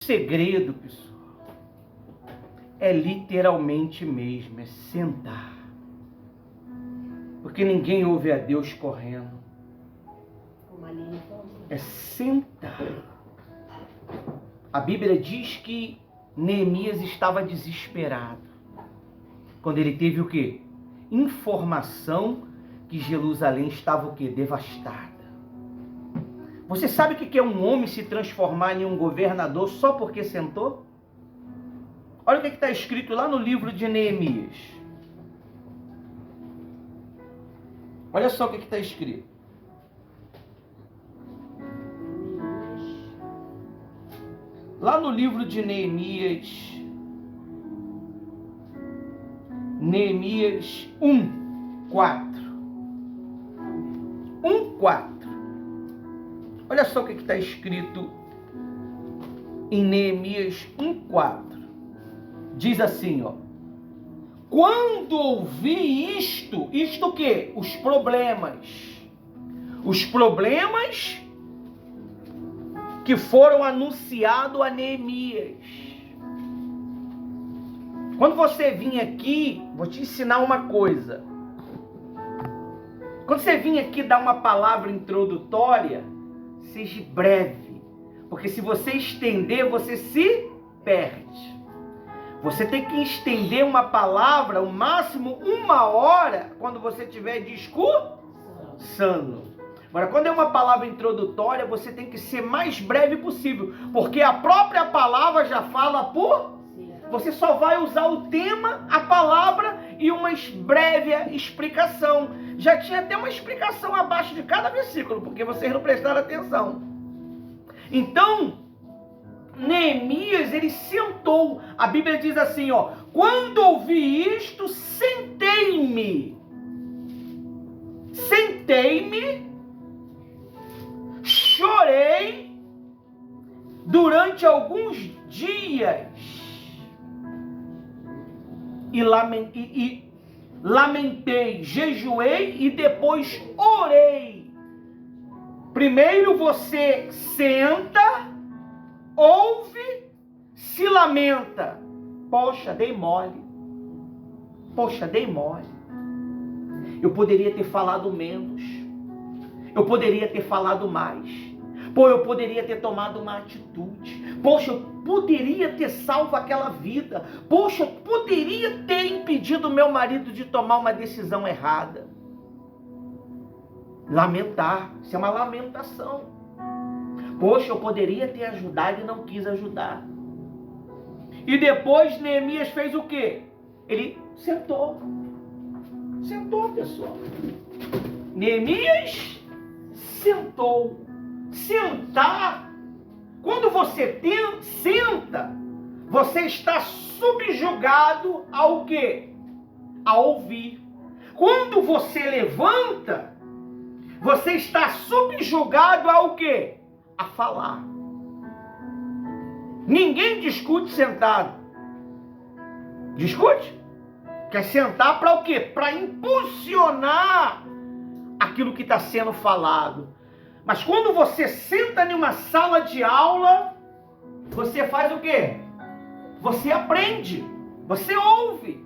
O segredo, pessoal, é literalmente mesmo, é sentar. Porque ninguém ouve a Deus correndo. É sentar. A Bíblia diz que Neemias estava desesperado. Quando ele teve o quê? Informação que Jerusalém estava o quê? Devastada. Você sabe o que é um homem se transformar em um governador só porque sentou? Olha o que está escrito lá no livro de Neemias. Olha só o que está escrito. Lá no livro de Neemias, Neemias 1:4. 1:4. Olha só o que está escrito em Neemias 1:4. Diz assim, ó. Quando ouvi isto o quê? Os problemas. Os problemas que foram anunciados a Neemias. Quando você vir aqui, vou te ensinar uma coisa. Quando você vir aqui dar uma palavra introdutória, seja breve. Porque se você estender, você se perde. Você tem que estender uma palavra, o máximo 1 hora, quando você estiver discursando. Agora, quando é uma palavra introdutória, você tem que ser mais breve possível. Porque a própria palavra já fala por... Você só vai usar o tema, a palavra e uma breve explicação. Já tinha até uma explicação abaixo de cada versículo, porque vocês não prestaram atenção. Então, Neemias, ele sentou. A Bíblia diz assim, ó. Quando ouvi isto, sentei-me. Sentei-me, chorei durante alguns dias e lamentei, jejuei e depois orei. Primeiro você senta, ouve, se lamenta. Poxa, dei mole. Poxa, dei mole. Eu poderia ter falado menos. Eu poderia ter falado mais. Pô, eu poderia ter tomado uma atitude. Poxa, eu poderia ter salvo aquela vida. Poxa, eu poderia ter impedido meu marido de tomar uma decisão errada. Lamentar. Isso é uma lamentação. Poxa, eu poderia ter ajudado e não quis ajudar. E depois Neemias fez o quê? Ele sentou. Sentou, pessoal. Neemias sentou. Sentar. Quando você senta, você está subjugado ao quê? A ouvir. Quando você levanta, você está subjugado ao quê? A falar. Ninguém discute sentado. Discute? Quer sentar para o quê? Para impulsionar aquilo que está sendo falado. Mas quando você senta em uma sala de aula, você faz o quê? Você aprende. Você ouve.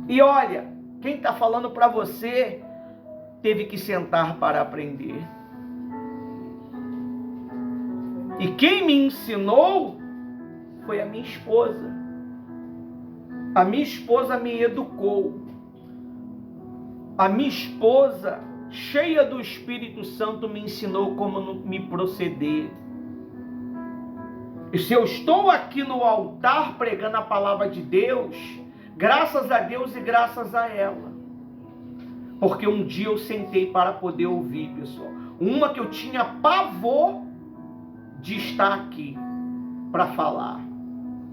E olha, quem está falando para você teve que sentar para aprender. E quem me ensinou foi a minha esposa. A minha esposa me educou. A minha esposa, cheia do Espírito Santo, me ensinou como me proceder. E se eu estou aqui no altar pregando a palavra de Deus, graças a Deus e graças a ela. Porque um dia eu sentei para poder ouvir, pessoal. Uma que eu tinha pavor de estar aqui para falar.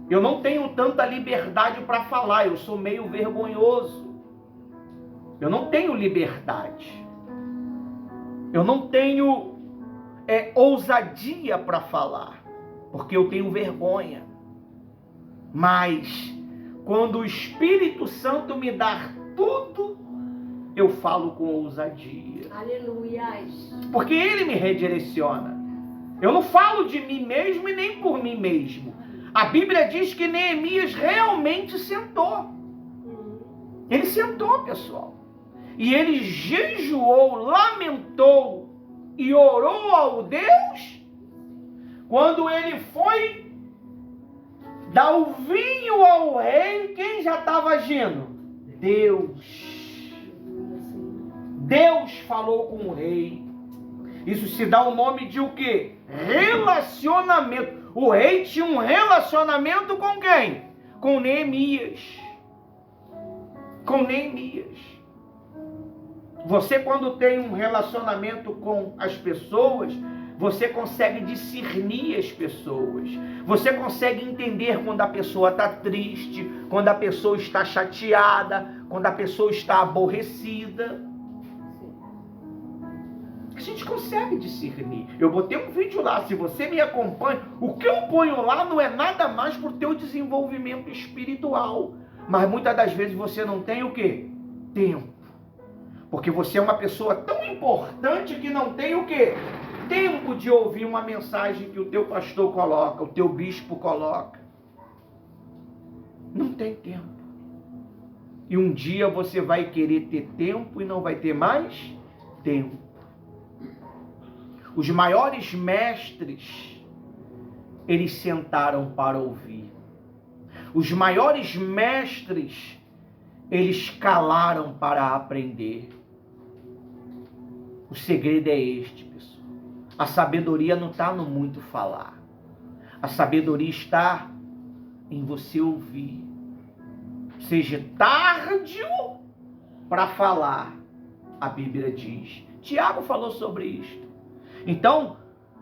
Eu não tenho tanta liberdade para falar, eu sou meio vergonhoso. Eu não tenho liberdade. Eu não tenho ousadia para falar, porque eu tenho vergonha. Mas quando o Espírito Santo me dá tudo, eu falo com ousadia. Aleluia. Porque Ele me redireciona. Eu não falo de mim mesmo e nem por mim mesmo. A Bíblia diz que Neemias realmente sentou. Ele sentou, pessoal. E ele jejuou, lamentou e orou ao Deus. Quando ele foi dar o vinho ao rei, quem já estava agindo? Deus. Deus falou com o rei. Isso se dá o nome de o quê? Relacionamento. O rei tinha um relacionamento com quem? Com Neemias. Com Neemias. Você, quando tem um relacionamento com as pessoas, você consegue discernir as pessoas. Você consegue entender quando a pessoa está triste, quando a pessoa está chateada, quando a pessoa está aborrecida. A gente consegue discernir. Eu botei um vídeo lá, se você me acompanha, o que eu ponho lá não é nada mais para o teu desenvolvimento espiritual. Mas muitas das vezes você não tem o quê? Tempo. Porque você é uma pessoa tão importante que não tem o quê? Tempo de ouvir uma mensagem que o teu pastor coloca, o teu bispo coloca. Não tem tempo. E um dia você vai querer ter tempo e não vai ter mais tempo. Os maiores mestres, eles sentaram para ouvir. Os maiores mestres, eles calaram para aprender. O segredo é este, pessoal. A sabedoria não está no muito falar. A sabedoria está em você ouvir. Seja tardio para falar, a Bíblia diz. Tiago falou sobre isto. Então,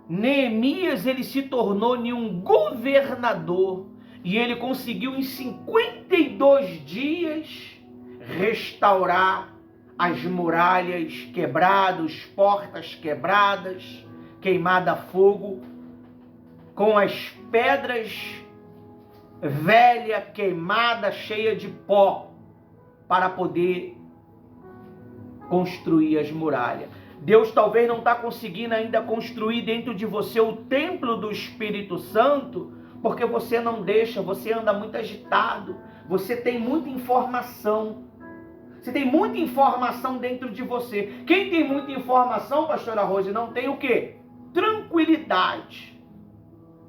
Neemias, ele se tornou um governador e ele conseguiu em 52 dias restaurar as muralhas quebradas, portas quebradas, queimada a fogo, com as pedras velha, queimada, cheia de pó, para poder construir as muralhas. Deus talvez não está conseguindo ainda construir dentro de você o templo do Espírito Santo, porque você não deixa, você anda muito agitado, você tem muita informação. Você tem muita informação dentro de você. Quem tem muita informação, pastora Rose, não tem o quê? Tranquilidade.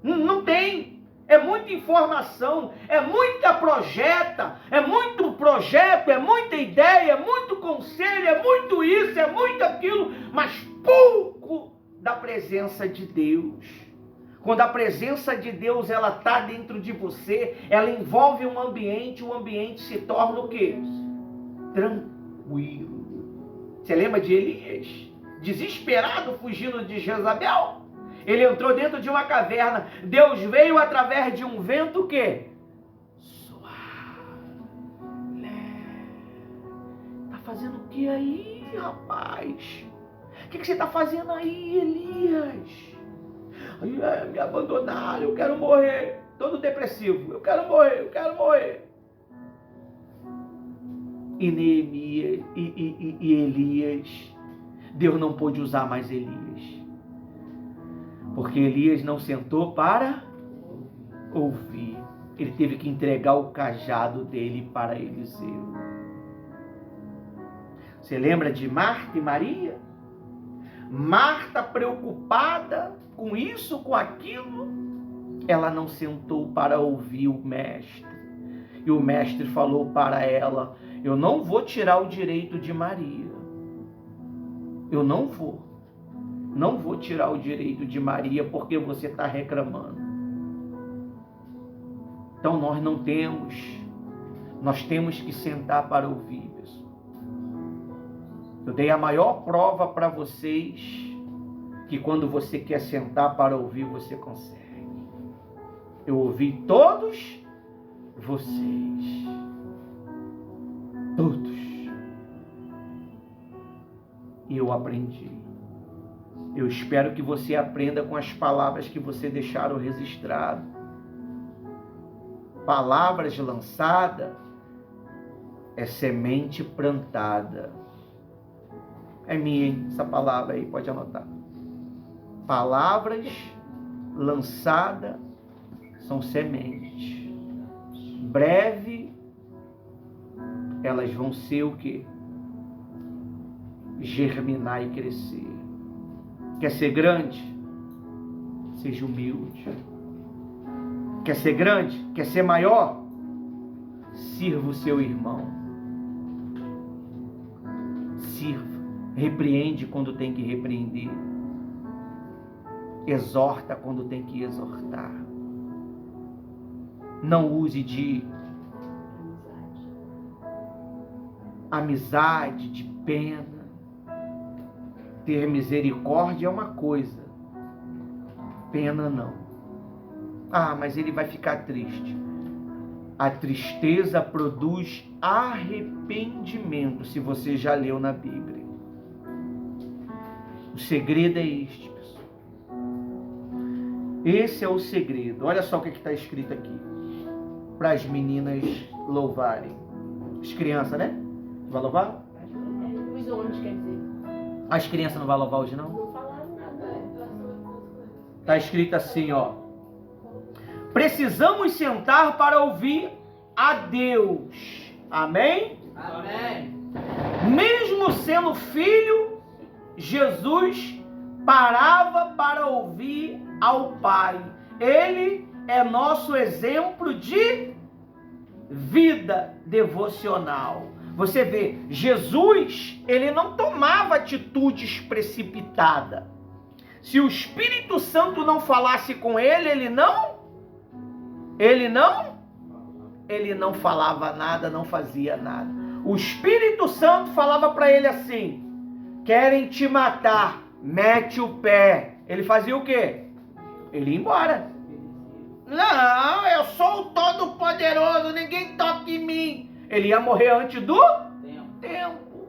Não tem. É muita informação, é muita projeta, é muito projeto, é muita ideia, é muito conselho, é muito isso, é muito aquilo, mas pouco da presença de Deus. Quando a presença de Deus ela está dentro de você, ela envolve um ambiente, o ambiente se torna o quê? Tranquilo. Você lembra de Elias? Desesperado, fugindo de Jezabel? Ele entrou dentro de uma caverna. Deus veio através de um vento que? Suave. Está fazendo o que aí, rapaz? O que você está fazendo aí, Elias? Me abandonaram, eu quero morrer. Todo depressivo. Eu quero morrer, eu quero morrer. E Neemias e Elias, Deus não pôde usar mais Elias. Porque Elias não sentou para ouvir. Ele teve que entregar o cajado dele para Eliseu. Você lembra de Marta e Maria? Marta preocupada com isso, com aquilo, ela não sentou para ouvir o mestre. E o mestre falou para ela: eu não vou tirar o direito de Maria. Eu não vou. Não vou tirar o direito de Maria porque você está reclamando. Então nós temos que sentar para ouvir, pessoal. Eu dei a maior prova para vocês que quando você quer sentar para ouvir, você consegue. Eu ouvi todos vocês. Todos. E eu aprendi. Eu espero que você aprenda com as palavras que você deixaram registrado. Palavras lançadas é semente plantada. É minha, hein? Essa palavra aí, pode anotar. Palavras lançada são sementes. Breve, elas vão ser o quê? Germinar e crescer. Quer ser grande? Seja humilde. Quer ser grande? Quer ser maior? Sirva o seu irmão. Sirva. Repreende quando tem que repreender. Exorta quando tem que exortar. Não use de amizade, de pena. Ter misericórdia é uma coisa. Pena não. Ah, mas ele vai ficar triste. A tristeza produz arrependimento, se você já leu na Bíblia. O segredo é este, pessoal. Esse é o segredo. Olha só o que está escrito aqui. Para as meninas louvarem. As crianças, né? Vai louvar? Os homens, quer dizer. As crianças não vão louvar hoje, não? Não falaram nada. Está escrito assim, ó. Precisamos sentar para ouvir a Deus. Amém? Amém. Mesmo sendo filho, Jesus parava para ouvir ao Pai. Ele é nosso exemplo de vida devocional. Você vê, Jesus, ele não tomava atitudes precipitadas. Se o Espírito Santo não falasse com ele, ele não falava nada, não fazia nada. O Espírito Santo falava para ele assim: querem te matar, mete o pé. Ele fazia o quê? Ele ia embora. Não, eu sou o Todo-Poderoso, ninguém toca em mim. Ele ia morrer antes do tempo.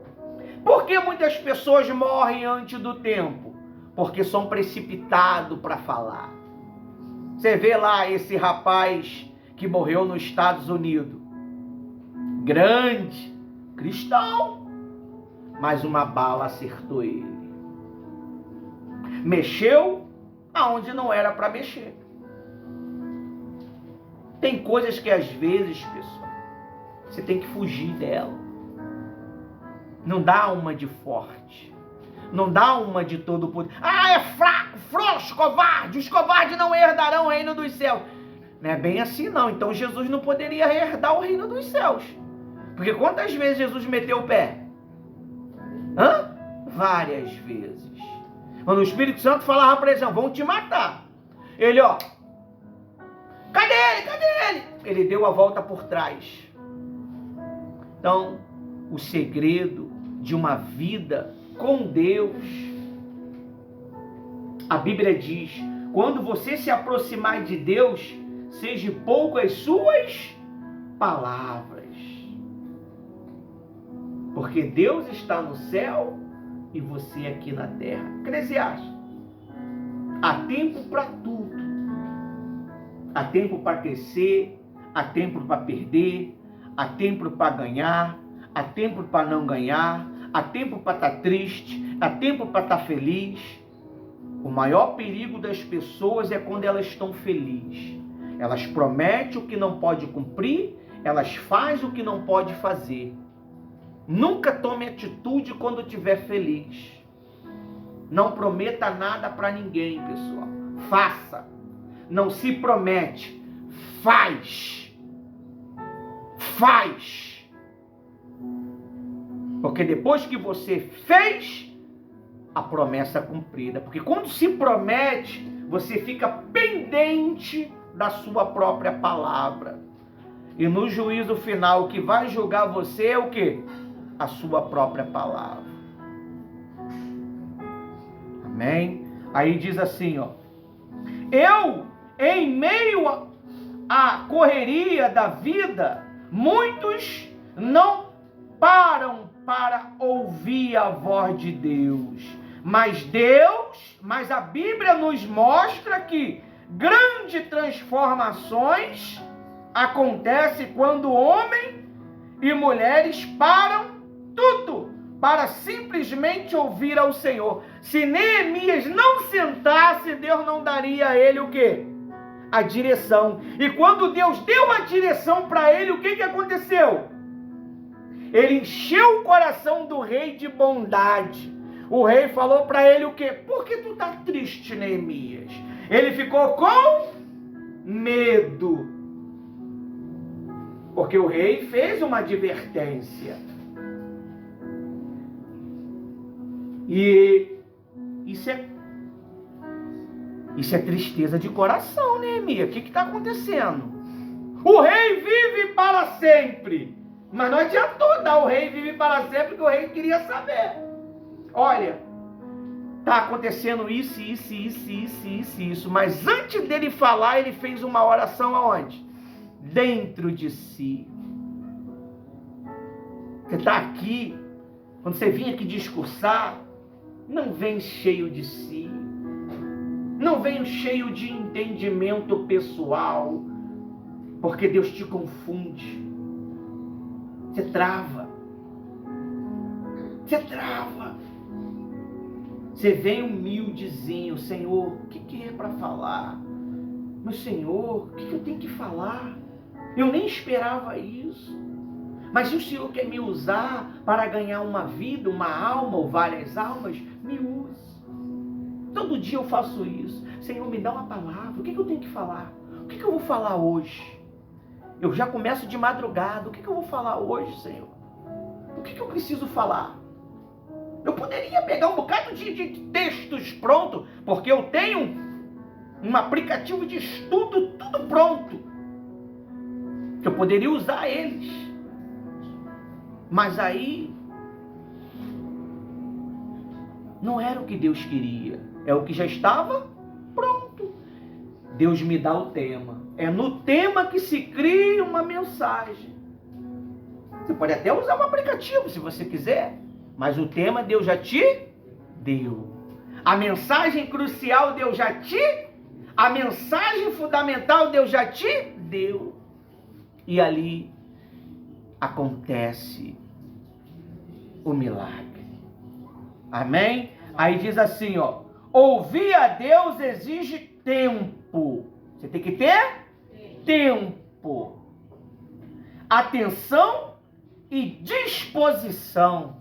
Por que muitas pessoas morrem antes do tempo? Porque são precipitados para falar. Você vê lá esse rapaz que morreu nos Estados Unidos. Grande, cristão, mas uma bala acertou ele. Mexeu aonde não era para mexer. Tem coisas que às vezes, pessoal, você tem que fugir dela. Não dá uma de forte. Não dá uma de todo poder. Ah, é fraco, frouxo, covarde. Os covardes não herdarão o reino dos céus. Não é bem assim não. Então Jesus não poderia herdar o reino dos céus. Porque quantas vezes Jesus meteu o pé? Várias vezes. Quando o Espírito Santo falava para ele, vão te matar. Ele, ó, cadê ele? Cadê ele? Ele deu a volta por trás. Então, o segredo de uma vida com Deus, a Bíblia diz, quando você se aproximar de Deus, seja pouco as suas palavras. Porque Deus está no céu e você aqui na terra. Eclesiastes. Há tempo para tudo. Há tempo para crescer, há tempo para perder, há tempo para ganhar, há tempo para não ganhar, há tempo para estar triste, há tempo para estar feliz. O maior perigo das pessoas é quando elas estão felizes. Elas prometem o que não pode cumprir, elas fazem o que não pode fazer. Nunca tome atitude quando estiver feliz. Não prometa nada para ninguém, pessoal. Faça. Não se promete. Faz. Faz. Porque depois que você fez, a promessa é cumprida. Porque quando se promete, você fica pendente da sua própria palavra. E no juízo final, o que vai julgar você é o quê? A sua própria palavra. Amém? Aí diz assim, ó. Eu, em meio à correria da vida, muitos não param para ouvir a voz de Deus. Mas a Bíblia nos mostra que grandes transformações acontecem quando homens e mulheres param tudo para simplesmente ouvir ao Senhor. Se Neemias não sentasse, Deus não daria a ele o quê? A direção. E quando Deus deu a direção para ele, o que aconteceu? Ele encheu o coração do rei de bondade. O rei falou para ele o quê? Por que tu tá triste, Neemias? Ele ficou com medo. Porque o rei fez uma advertência. E isso é tristeza de coração, Neemias. O que está acontecendo? O rei vive para sempre. Mas não adiantou dar o rei vive para sempre, porque o rei queria saber. Olha, está acontecendo isso. Mas antes dele falar, ele fez uma oração aonde? Dentro de si. Você está aqui, quando você vinha aqui discursar, não vem cheio de si. Não venho cheio de entendimento pessoal, porque Deus te confunde. Você trava. Você vem humildezinho, Senhor, o que é para falar? Meu Senhor, o que eu tenho que falar? Eu nem esperava isso. Mas se o Senhor quer me usar para ganhar uma vida, uma alma ou várias almas, me use. Todo dia eu faço isso. Senhor, me dá uma palavra. O que eu tenho que falar? O que eu vou falar hoje? Eu já começo de madrugada. O que eu vou falar hoje, Senhor? O que eu preciso falar? Eu poderia pegar um bocado de textos pronto, porque eu tenho um aplicativo de estudo tudo pronto, que eu poderia usar eles. Mas aí não era o que Deus queria. É o que já estava pronto. Deus me dá o tema. É no tema que se cria uma mensagem. Você pode até usar um aplicativo se você quiser, mas o tema Deus já te deu. A mensagem crucial Deus já te... A mensagem fundamental Deus já te deu. E ali acontece o milagre. Amém? Aí diz assim, ó. Ouvir a Deus exige tempo. Você tem que ter tempo. Atenção e disposição.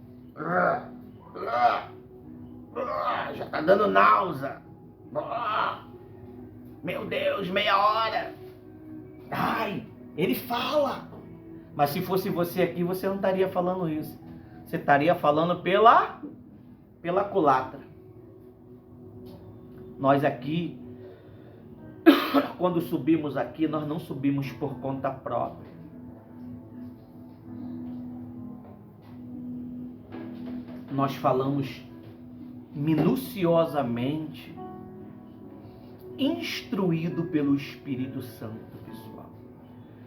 Já está dando náusea. Meu Deus, meia hora. Ai, ele fala. Mas se fosse você aqui, você não estaria falando isso. Você estaria falando pela culatra. Nós aqui, quando subimos aqui, nós não subimos por conta própria. Nós falamos minuciosamente, instruído pelo Espírito Santo, pessoal.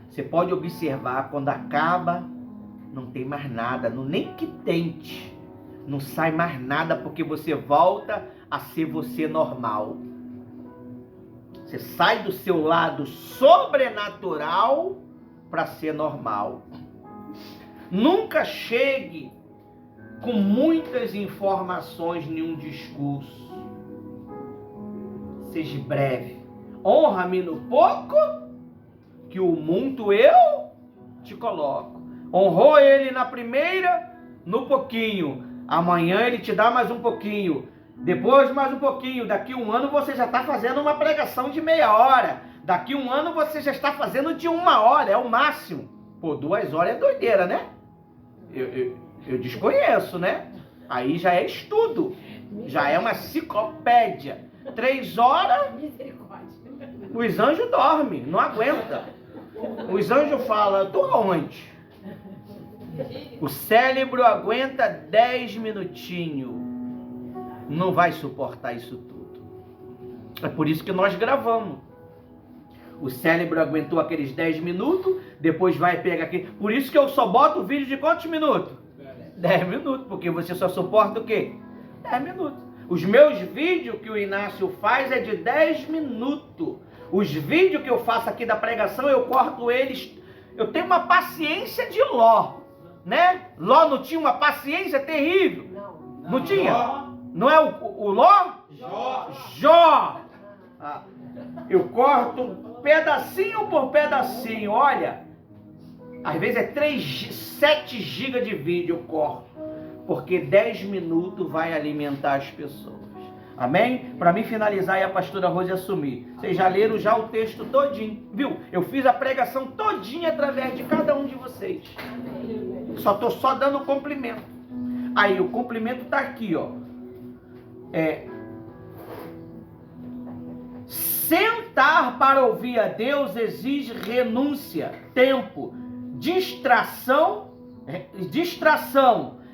Você pode observar, quando acaba, não tem mais nada, nem que tente, não sai mais nada, porque você volta a ser você normal. Você sai do seu lado sobrenatural para ser normal. Nunca chegue com muitas informações em um discurso. Seja breve. Honra-me no pouco, que o muito eu te coloco. Honrou ele na primeira, no pouquinho. Amanhã ele te dá mais um pouquinho. Depois mais um pouquinho. Daqui um ano você já está fazendo uma pregação de meia hora. Daqui um ano você já está fazendo de 1 hora. É o máximo. Pô, 2 horas é doideira, né? Eu desconheço, né? Aí já é estudo. Já é uma enciclopédia. 3 horas, os anjos dormem, não aguenta. Os anjos falam, eu tô onde? O cérebro aguenta 10 minutinhos. Não vai suportar isso tudo. É por isso que nós gravamos. O cérebro aguentou aqueles 10 minutos, depois vai pegar aqui. Por isso que eu só boto o vídeo de quantos minutos? 10 minutos, porque você só suporta o quê? 10 minutos. Os meus vídeos que o Inácio faz é de 10 minutos. Os vídeos que eu faço aqui da pregação, eu corto eles. Eu tenho uma paciência de Ló, né? Ló não tinha uma paciência terrível? Não tinha? Não é o Ló? Jó. Jó. Ah, eu corto pedacinho por pedacinho. Olha, às vezes é 7 GB de vídeo eu corto. Porque 10 minutos vai alimentar as pessoas. Amém? Para mim finalizar e a pastora Rose assumir. Vocês já leram já o texto todinho, viu? Eu fiz a pregação todinha através de cada um de vocês. Estou só dando o complemento. Aí o complemento está aqui, ó. Sentar para ouvir a Deus exige renúncia, tempo, distração,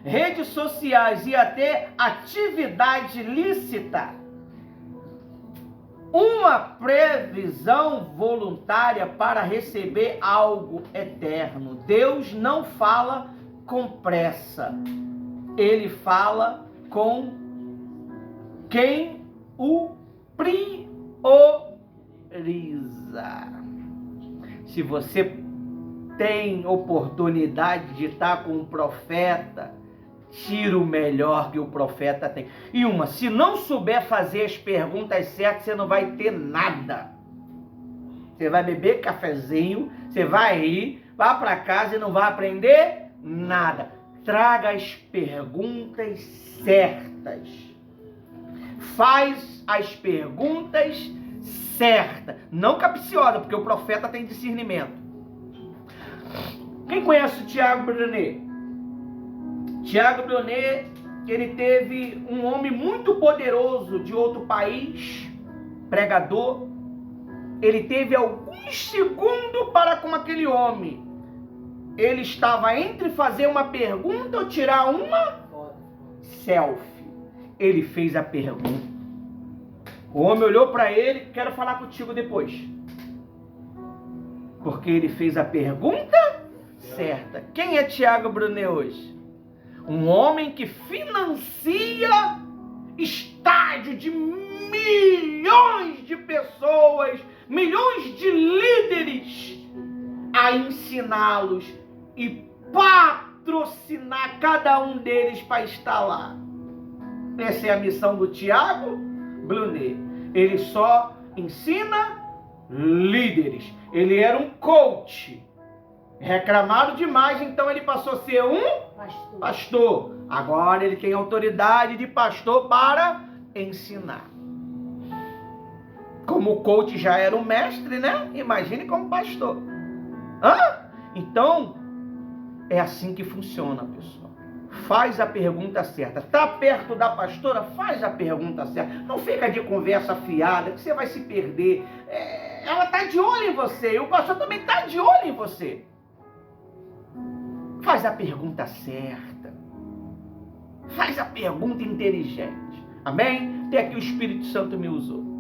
redes sociais e até atividade lícita. Uma previsão voluntária para receber algo eterno. Deus não fala com pressa. Ele fala com quem o prioriza. Se você tem oportunidade de estar com um profeta, tira o melhor que o profeta tem. E se não souber fazer as perguntas certas, você não vai ter nada. Você vai beber cafezinho, você vai ir, vá para casa e não vai aprender nada. Traga as perguntas certas. Faz as perguntas certas. Não capciosa, porque o profeta tem discernimento. Quem conhece o Tiago Brunet? Tiago Brunet, ele teve um homem muito poderoso de outro país, pregador. Ele teve alguns segundos para com aquele homem. Ele estava entre fazer uma pergunta ou tirar uma selfie. Ele fez a pergunta. O homem olhou para ele, quero falar contigo depois. Porque ele fez a pergunta certa. Quem é Tiago Brunet hoje? Um homem que financia estádio de milhões de pessoas, milhões de líderes, a ensiná-los e patrocinar cada um deles para estar lá. Essa é a missão do Tiago Brunet. Ele só ensina líderes. Ele era um coach. Reclamaram demais, então ele passou a ser um pastor. Agora ele tem autoridade de pastor para ensinar. Como o coach já era um mestre, né? Imagine como pastor. Então, é assim que funciona, pessoal. Faz a pergunta certa. Está perto da pastora? Faz a pergunta certa. Não fica de conversa fiada, que você vai se perder. Ela está de olho em você. E o pastor também está de olho em você. Faz a pergunta certa. Faz a pergunta inteligente. Amém? Até aqui o Espírito Santo me usou.